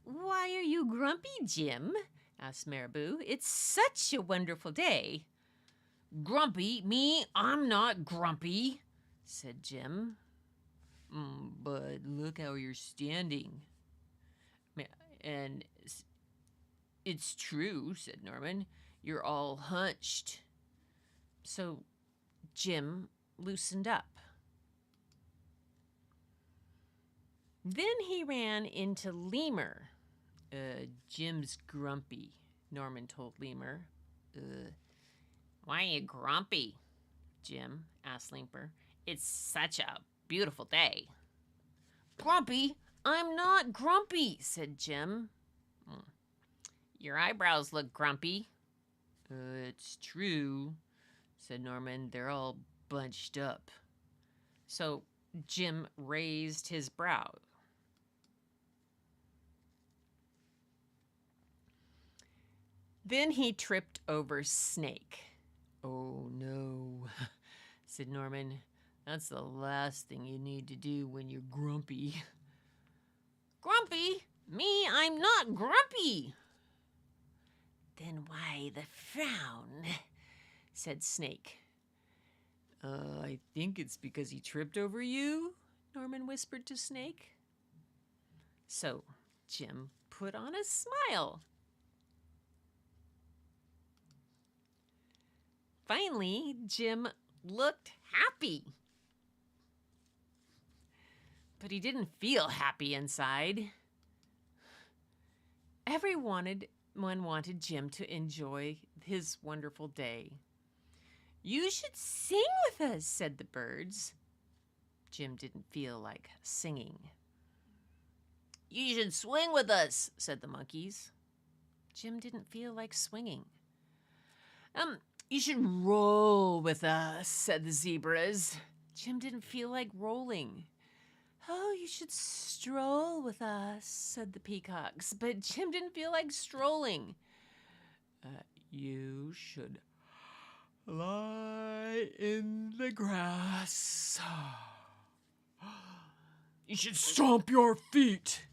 Why are you grumpy, Jim? Asked Marabou. It's such a wonderful day. Grumpy? Me? I'm not grumpy, said Jim. But look how you're standing. And it's true, said Norman. You're all hunched. So Jim loosened up. Then he ran into Lemur. Jim's grumpy, Norman told Lemur. Why are you grumpy, Jim asked Lemur. It's such a beautiful day. Grumpy? I'm not grumpy, said Jim. Your eyebrows look grumpy. It's true, said Norman. They're all bunched up. So Jim raised his brow. Then he tripped over Snake. Oh, no, said Norman. That's the last thing you need to do when you're grumpy. Grumpy? Me? I'm not grumpy. Then why the frown? Said Snake. I think it's because he tripped over you, Norman whispered to Snake. So Jim put on a smile. Finally, Jim looked happy. But he didn't feel happy inside. Everyone wanted Jim to enjoy his wonderful day. "You should sing with us," said the birds. Jim didn't feel like singing. "You should swing with us," said the monkeys. Jim didn't feel like swinging. "You should roll with us," said the zebras. Jim didn't feel like rolling. "Oh, you should stroll with us," said the peacocks, but Jim didn't feel like strolling. "You should lie in the grass. You should stomp your feet.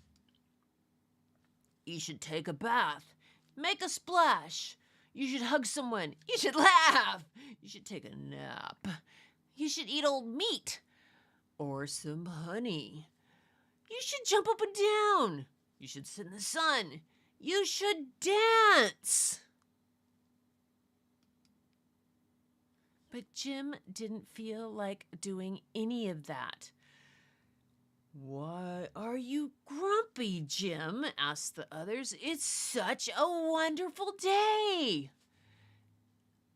You should take a bath, make a splash. You should hug someone. You should laugh. You should take a nap. You should eat old meat or some honey. You should jump up and down. You should sit in the sun. You should dance." But Jim didn't feel like doing any of that. "Why are you grumpy, Jim?" asked the others. "It's such a wonderful day."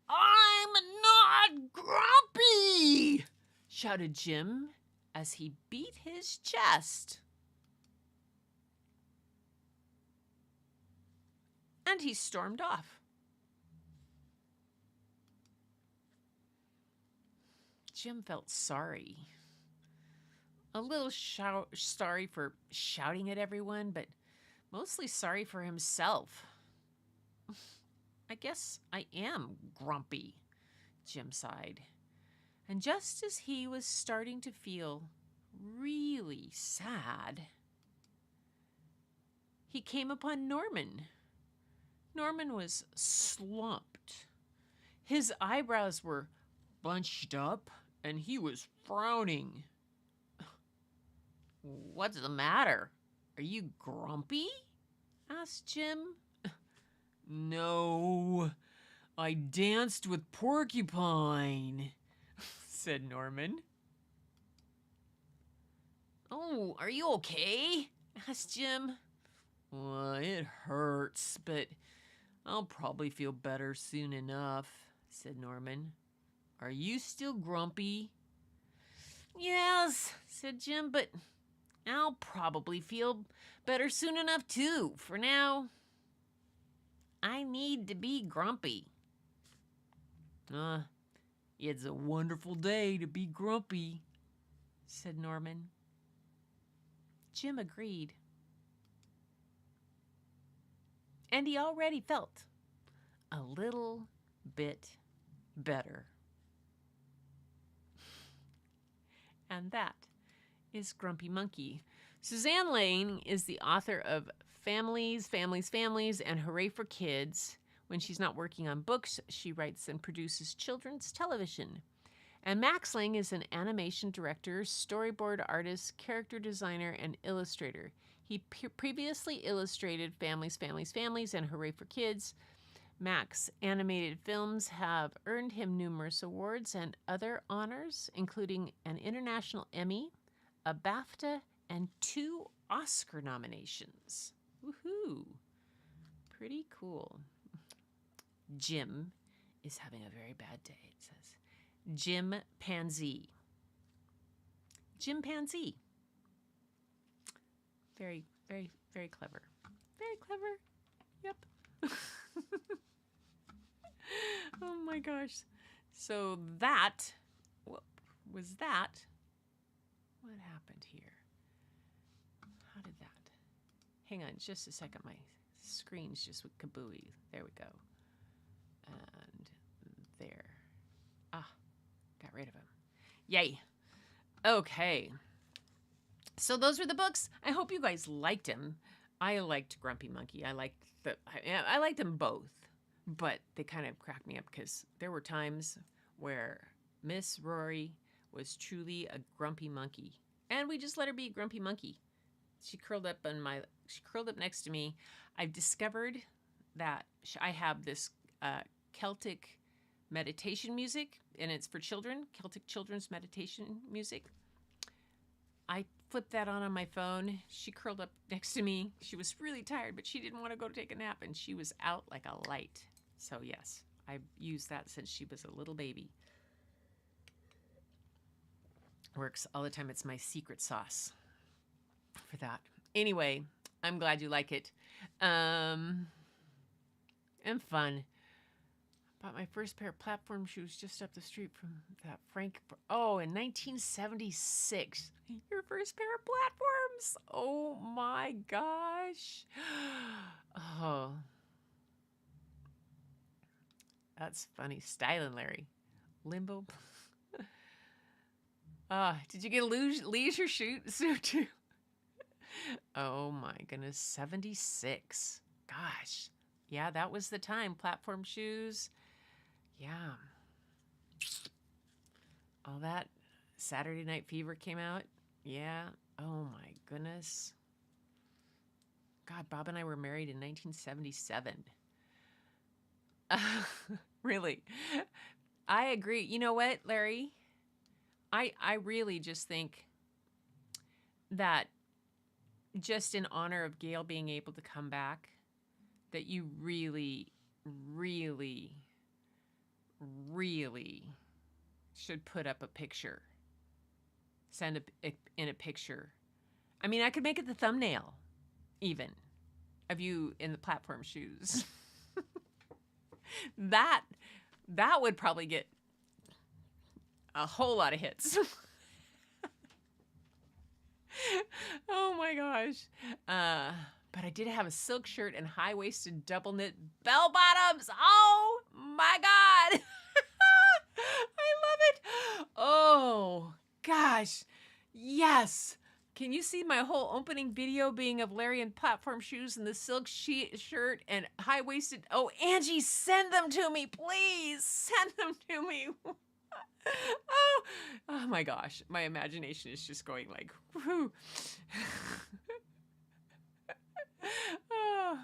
"I'm not grumpy!" shouted Jim as he beat his chest. And he stormed off. Jim felt sorry. A little sorry for shouting at everyone, but mostly sorry for himself. "I guess I am grumpy," Jim sighed. And just as he was starting to feel really sad, he came upon Norman. Norman was slumped. His eyebrows were bunched up, and he was frowning. "What's the matter? Are you grumpy?" asked Jim. "No, I danced with Porcupine," said Norman. "Oh, are you okay?" asked Jim. "Well, it hurts, but I'll probably feel better soon enough," said Norman. "Are you still grumpy?" "Yes," said Jim, "but I'll probably feel better soon enough too. For now, I need to be grumpy." It's a wonderful day to be grumpy," said Norman. Jim agreed. And he already felt a little bit better. And that is Grumpy Monkey. Suzanne Lane is the author of Families, Families, Families, and Hooray for Kids. When she's not working on books, she writes and produces children's television. And Max Lang is an animation director, storyboard artist, character designer, and illustrator. He previously illustrated Families, Families, Families, and Hooray for Kids. Max animated films have earned him numerous awards and other honors, including an International Emmy, a BAFTA, and 2 Oscar nominations. Woohoo! Pretty cool. Jim is having a very bad day, it says. Jim Pansy. Chimpanzee. Very, very, very clever. Very clever. Yep. Oh my gosh. So that, was that? What happened here? How did that? Hang on just a second. My screen's just with kabooey. There we go. And there. Got rid of him. Yay. Okay. So those were the books. I hope you guys liked them. I liked Grumpy Monkey. I liked them both, but they kind of cracked me up because there were times where Miss Rory was truly a grumpy monkey, and we just let her be a grumpy monkey. She curled up on my She curled up next to me. I've discovered that I have this Celtic meditation music, and it's for children, Celtic children's meditation music. I flipped that on my phone. She curled up next to me. She was really tired, but she didn't want to go take a nap, and she was out like a light. So yes, I've used that since she was a little baby. Works all the time. It's my secret sauce for that. Anyway, I'm glad you like it. And fun. Bought my first pair of platform shoes just up the street from that Frank. Oh, in 1976. Your first pair of platforms. Oh my gosh. Oh. That's funny. Styling, Larry. Limbo. Did you get a leisure suit too? Oh my goodness. 76. Gosh. Yeah, that was the time. Platform shoes. Yeah. All that. Saturday Night Fever came out. Yeah. Oh my goodness. God, Bob and I were married in 1977. Really. I agree. You know what, Larry? I really just think that just in honor of Gail being able to come back, that you really, really, really should put up a picture. Send in a picture. I mean, I could make it the thumbnail, even, of you in the platform shoes. That would probably get a whole lot of hits. Oh my gosh. But I did have a silk shirt and high-waisted double knit bell bottoms. Oh my God. I love it. Oh gosh. Yes. Can you see my whole opening video being of Larry in platform shoes and the silk shirt and high-waisted? Oh, Angie, send them to me, please. Send them to me. Oh my gosh. My imagination is just going like, whoo. Oh.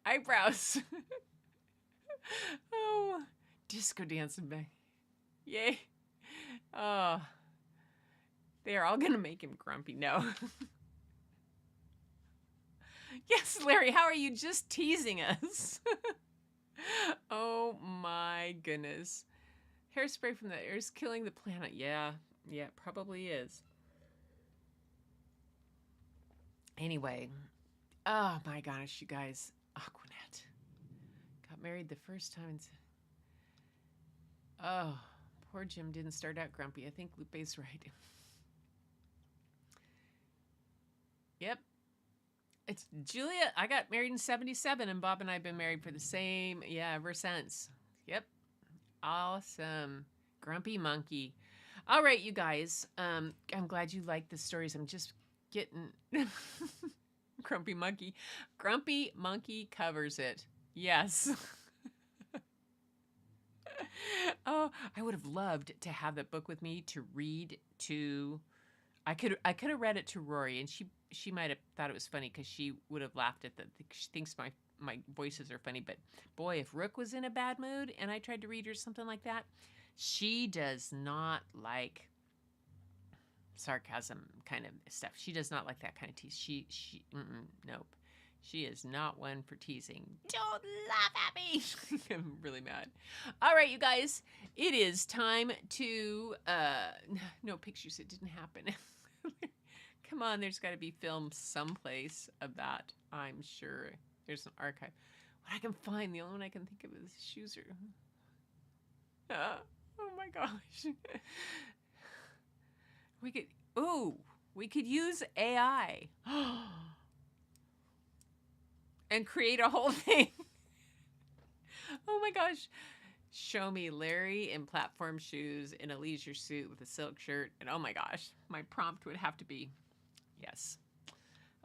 Eyebrows. Oh, disco dancing back. Yay. Oh, they are all going to make him grumpy. No. Yes, Larry, how are you just teasing us? Oh my goodness. Hairspray from the air is killing the planet. Yeah, it probably is. Anyway, oh my gosh, you guys. Aquanet got married the first time. Oh, poor Jim didn't start out grumpy. I think Lupe's right. Yep. It's Julia. I got married in 77, and Bob and I have been married for the same, ever since. Yep. Awesome. Grumpy monkey. All right, you guys. I'm glad you like the stories. I'm just getting Grumpy monkey. Grumpy monkey covers it. Yes. Oh, I would have loved to have that book with me to read to. I could have read it to Rory, and she might have thought it was funny because she would have laughed at that. She thinks my voices are funny, but boy, if Rook was in a bad mood and I tried to read her something like that, she does not like sarcasm kind of stuff. She does not like that kind of tease. Nope. She is not one for teasing. Don't laugh at me. I'm really mad. All right, you guys, it is time to, no pictures. It didn't happen. Come on, there's got to be film someplace of that. I'm sure there's an archive. What I can find, the only one I can think of is shoes. Oh my gosh. We could use AI. And create a whole thing. Oh my gosh. Show me Larry in platform shoes in a leisure suit with a silk shirt. And oh my gosh, my prompt would have to be, yes.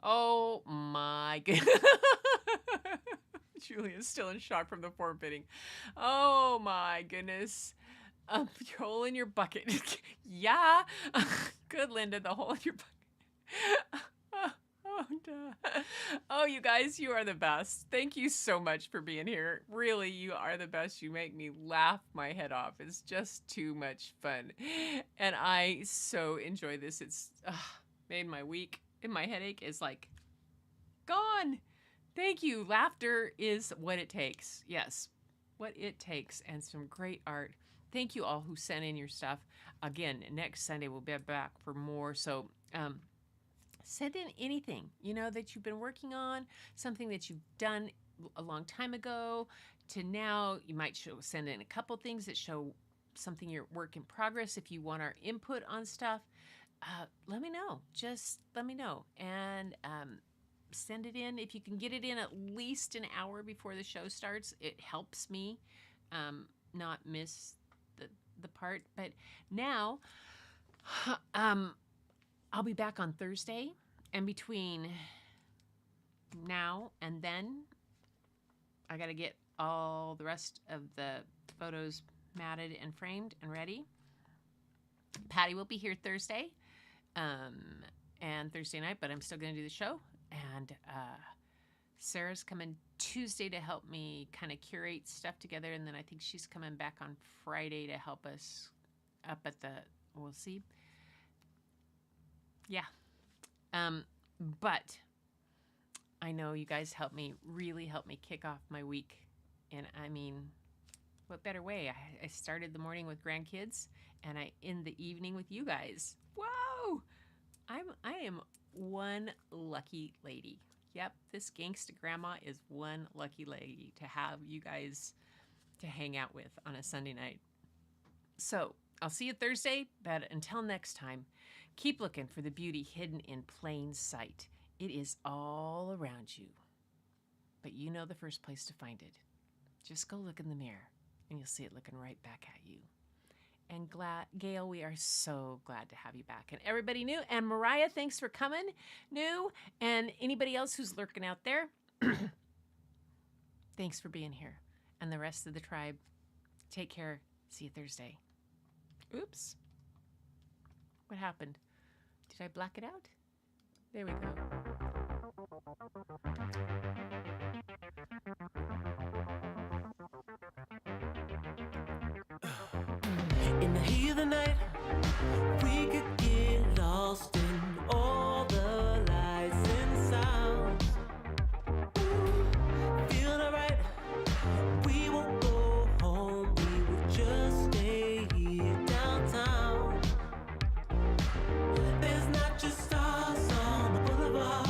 Oh my goodness. Julia's still in shock from the form fitting. Oh my goodness. Hole in your bucket. Yeah. Good, Linda, the hole in your bucket. Oh, duh. Oh, you guys, you are the best. Thank you so much for being here. Really, you are the best. You make me laugh my head off. It's just too much fun. And I so enjoy this. It's made my week, and my headache is like gone. Thank you. Laughter is what it takes. Yes, what it takes, and some great art. Thank you all who sent in your stuff. Again, next Sunday we'll be back for more. So, send in anything, that you've been working on, something that you've done a long time ago to now. You might send in a couple things that show something your work in progress. If you want our input on stuff, let me know. Just let me know. And send it in. If you can get it in at least an hour before the show starts, it helps me not miss the part. But now, I'll be back on Thursday, and between now and then, I got to get all the rest of the photos matted and framed and ready. Patty will be here Thursday and Thursday night, but I'm still going to do the show. And Sarah's coming Tuesday to help me kind of curate stuff together, and then I think she's coming back on Friday to help us up at we'll see. Yeah. But I know you guys really helped me kick off my week. And I mean, what better way? I started the morning with grandkids, and I end the evening with you guys. Whoa! I am one lucky lady. Yep, this gangsta grandma is one lucky lady to have you guys to hang out with on a Sunday night. So I'll see you Thursday, but until next time, keep looking for the beauty hidden in plain sight. It is all around you, but you know the first place to find it. Just go look in the mirror, and you'll see it looking right back at you. And Gail, we are so glad to have you back. And everybody new, and Mariah, thanks for coming, new, and anybody else who's lurking out there, thanks for being here. And the rest of the tribe, take care. See you Thursday. Oops. What happened? Did I black it out? There we go. In the heat of the night, we could get lost in all the lights and sounds. Feeling alright, we won't go home, we will just stay here downtown. There's not just stars on the boulevard,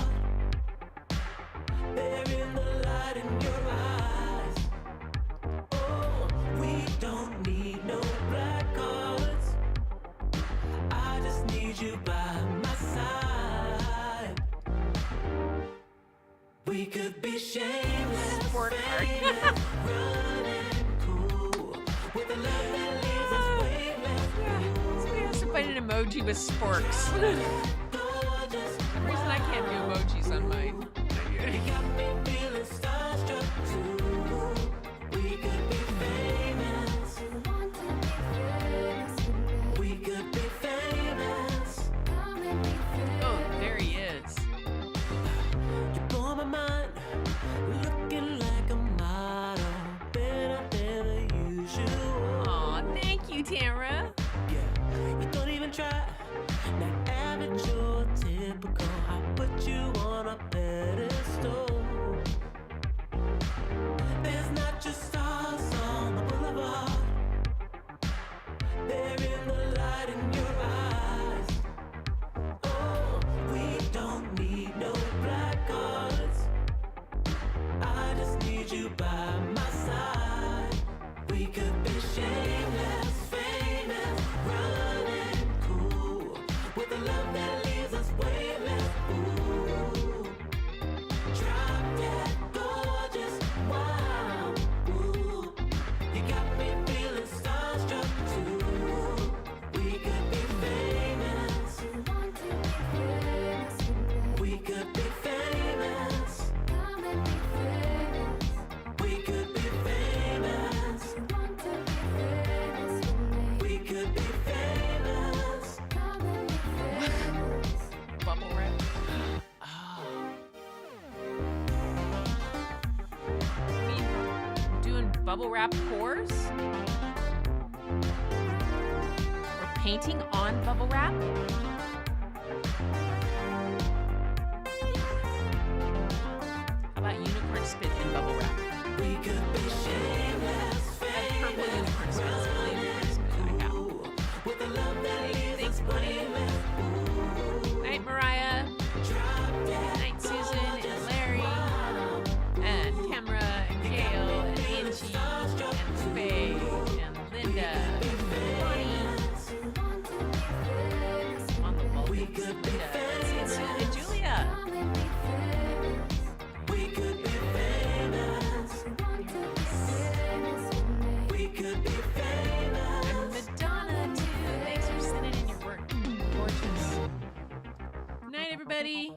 they're in the light in your eyes. Oh, we don't need no black cards, I just need you by my side. We could be shameless, Sport card. famous, running cool, with a love that leaves us weightless. Somebody has to find an emoji with sporks. Gorgeous, For some reason I can't do emojis on mine. you got me feeling starstruck too. We could be famous, we could be famous. Oh, there he is. You blow my mind, looking like a model, better than the usual. Aw, thank you, Tamara. Yeah, you don't even try, not average or typical. I put you on a pedestal. There's not just stars on the boulevard, they're in the light in your eyes. Oh, we don't need no black cards, I just need you by my side. We could be shameless, famous, running cool, with a love that leaves us weightless. Ooh. bubble wrap cores. Or painting on bubble wrap. How about unicorn spit in bubble wrap? We could be shameless, Purple unicorn spit. It's really unicorn spit in a cow. with a love that leaves Thanks, us buddy. blameless. Night, Mariah. Drop dead Night, Susan and Larry. And Camera and Gail and Angie and Lupe and Linda and Bonnie. On the wall. Linda and Julia. We could be famous. We could be famous. And Madonna, too. Thanks for sending in your work. Gorgeous. Night, everybody.